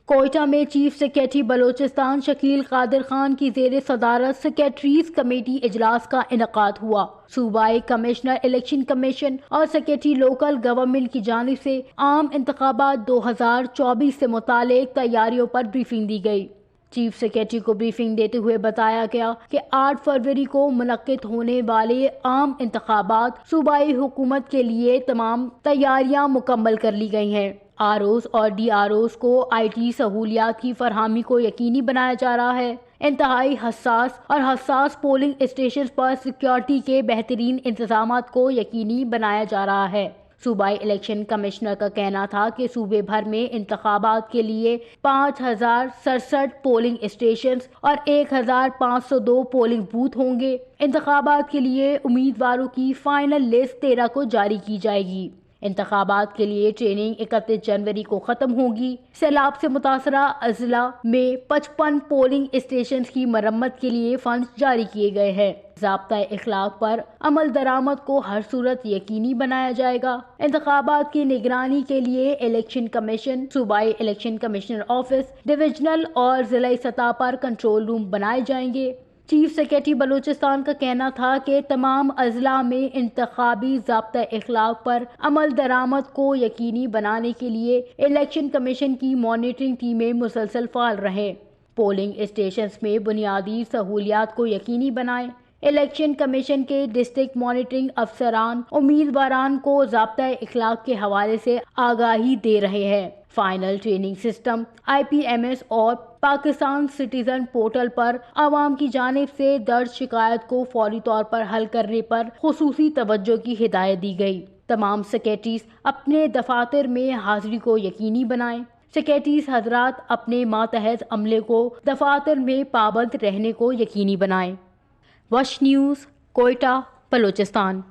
کوئٹہ میں chief secretary Balochistan Shakeel قادر خان کی زیر صدارت سیکریٹریز کمیٹی اجلاس کا انعقاد ہوا۔ صوبائی کمشنر الیکشن کمیشن اور سیکریٹری لوکل گورنمنٹ کی جانب سے عام انتخابات 2024 سے متعلق تیاریوں پر بریفنگ دی گئی۔ چیف سیکریٹری کو بریفنگ دیتے ہوئے بتایا گیا کہ 8 فروری کو منعقد ہونے والے عام انتخابات صوبائی حکومت کے لیے تمام تیاریاں مکمل کر لی گئی ہیں۔ آر اوز اور ڈی آر اوز کو آئی ٹی سہولیات کی فراہمی کو یقینی بنایا جا رہا ہے۔ انتہائی حساس پولنگ اسٹیشنز پر سیکیورٹی کے بہترین انتظامات کو یقینی بنایا جا رہا ہے۔ صوبائی الیکشن کمشنر کا کہنا تھا کہ صوبے بھر میں انتخابات کے لیے 5067 پولنگ اسٹیشنز اور 1502 پولنگ بوتھ ہوں گے۔ انتخابات کے لیے امیدواروں کی فائنل لسٹ 13 کو جاری کی جائے گی۔ انتخابات کے لیے ٹریننگ 31 جنوری کو ختم ہوگی۔ سیلاب سے متاثرہ اضلاع میں 55 پولنگ اسٹیشنز کی مرمت کے لیے فنڈز جاری کیے گئے ہیں۔ ضابطۂ اخلاق پر عمل درآمد کو ہر صورت یقینی بنایا جائے گا۔ انتخابات کی نگرانی کے لیے الیکشن کمیشن، صوبائی الیکشن کمشنر آفس، ڈویژنل اور ضلعی سطح پر کنٹرول روم بنائے جائیں گے۔ چیف سیکریٹری بلوچستان کا کہنا تھا کہ تمام اضلاع میں انتخابی ضابطۂ اخلاق پر عمل درآمد کو یقینی بنانے کے لیے الیکشن کمیشن کی مانیٹرنگ ٹیمیں مسلسل فعال رہیں۔ پولنگ اسٹیشنز میں بنیادی سہولیات کو یقینی بنائیں۔ الیکشن کمیشن کے ڈسٹرکٹ مانیٹرنگ افسران امیدواران کو ضابطۂ اخلاق کے حوالے سے آگاہی دے رہے ہیں۔ فائنل ٹریننگ سسٹم، IPMS اور پاکستان سٹیزن پورٹل پر عوام کی جانب سے درج شکایات کو فوری طور پر حل کرنے پر خصوصی توجہ کی ہدایت دی گئی۔ تمام سیکریٹریز اپنے دفاتر میں حاضری کو یقینی بنائیں۔ سیکریٹریز حضرات اپنے ماتحت عملے کو دفاتر میں پابند رہنے کو یقینی بنائیں۔ وش نیوز، کوئٹہ، بلوچستان۔